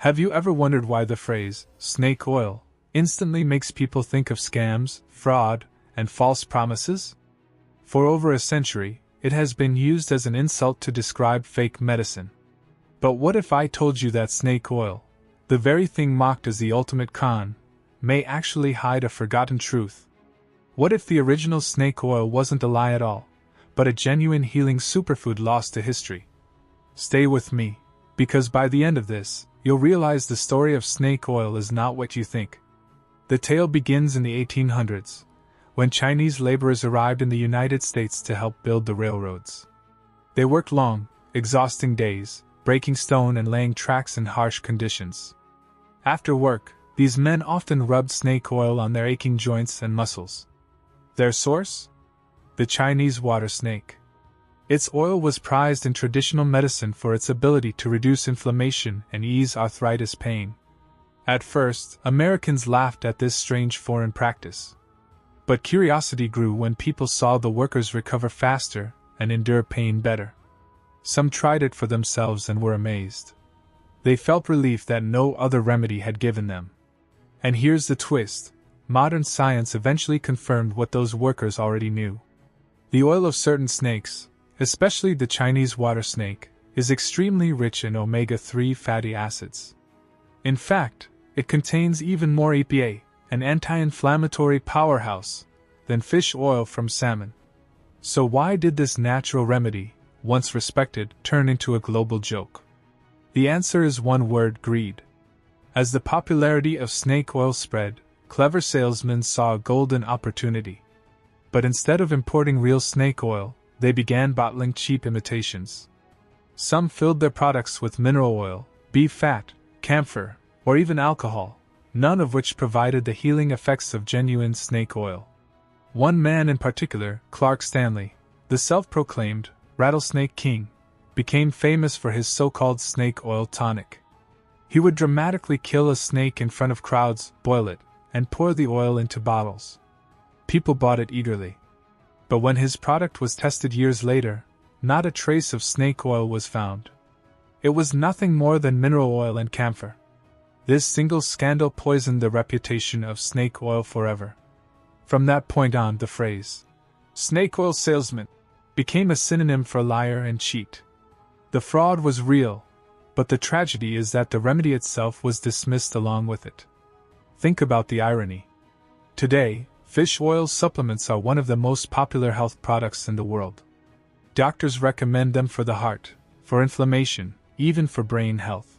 Have you ever wondered why the phrase, snake oil, instantly makes people think of scams, fraud, and false promises? For over a century, it has been used as an insult to describe fake medicine. But what if I told you that snake oil, the very thing mocked as the ultimate con, may actually hide a forgotten truth? What if the original snake oil wasn't a lie at all, but a genuine healing superfood lost to history? Stay with me, because by the end of this, you'll realize the story of snake oil is not what you think. The tale begins in the 1800s, when Chinese laborers arrived in the United States to help build the railroads. They worked long, exhausting days, breaking stone and laying tracks in harsh conditions. After work, these men often rubbed snake oil on their aching joints and muscles. Their source? The Chinese water snake. Its oil was prized in traditional medicine for its ability to reduce inflammation and ease arthritis pain. At first, Americans laughed at this strange foreign practice. But curiosity grew when people saw the workers recover faster and endure pain better. Some tried it for themselves and were amazed. They felt relief that no other remedy had given them. And here's the twist. Modern science eventually confirmed what those workers already knew. The oil of certain snakes, especially the Chinese water snake, is extremely rich in omega-3 fatty acids. In fact, it contains even more EPA, an anti-inflammatory powerhouse, than fish oil from salmon. So why did this natural remedy, once respected, turn into a global joke? The answer is one word: greed. As the popularity of snake oil spread, clever salesmen saw a golden opportunity. But instead of importing real snake oil, they began bottling cheap imitations. Some filled their products with mineral oil, beef fat, camphor, or even alcohol, none of which provided the healing effects of genuine snake oil. One man in particular, Stanley, the self-proclaimed rattlesnake king, became famous for his so-called snake oil tonic. He would dramatically kill a snake in front of crowds, boil it, and pour the oil into bottles. People bought it eagerly. But when his product was tested years later, not a trace of snake oil was found. It was nothing more than mineral oil and camphor. This single scandal poisoned the reputation of snake oil forever. From that point on, the phrase, snake oil salesman, became a synonym for liar and cheat. The fraud was real, but the tragedy is that the remedy itself was dismissed along with it. Think about the irony. Today, fish oil supplements are one of the most popular health products in the world. Doctors recommend them for the heart, for inflammation, even for brain health.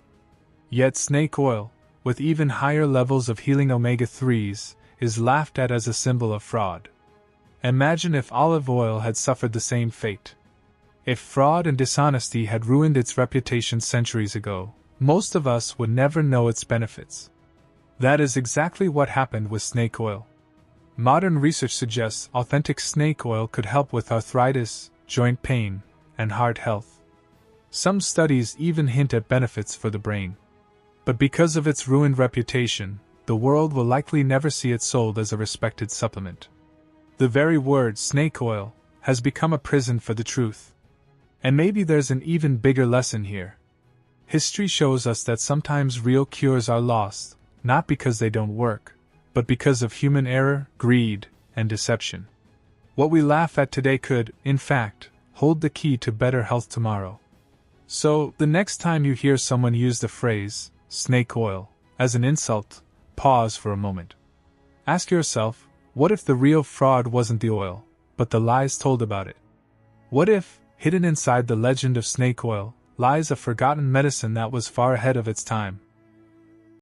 Yet snake oil, with even higher levels of healing omega-3s, is laughed at as a symbol of fraud. Imagine if olive oil had suffered the same fate. If fraud and dishonesty had ruined its reputation centuries ago, most of us would never know its benefits. That is exactly what happened with snake oil. Modern research suggests authentic snake oil could help with arthritis, joint pain, and heart health. Some studies even hint at benefits for the brain. But because of its ruined reputation, the world will likely never see it sold as a respected supplement. The very word snake oil has become a prison for the truth. And maybe there's an even bigger lesson here. History shows us that sometimes real cures are lost, not because they don't work, but because of human error, greed, and deception. What we laugh at today could, in fact, hold the key to better health tomorrow. So, the next time you hear someone use the phrase, snake oil, as an insult, pause for a moment. Ask yourself, what if the real fraud wasn't the oil, but the lies told about it? What if, hidden inside the legend of snake oil, lies a forgotten medicine that was far ahead of its time?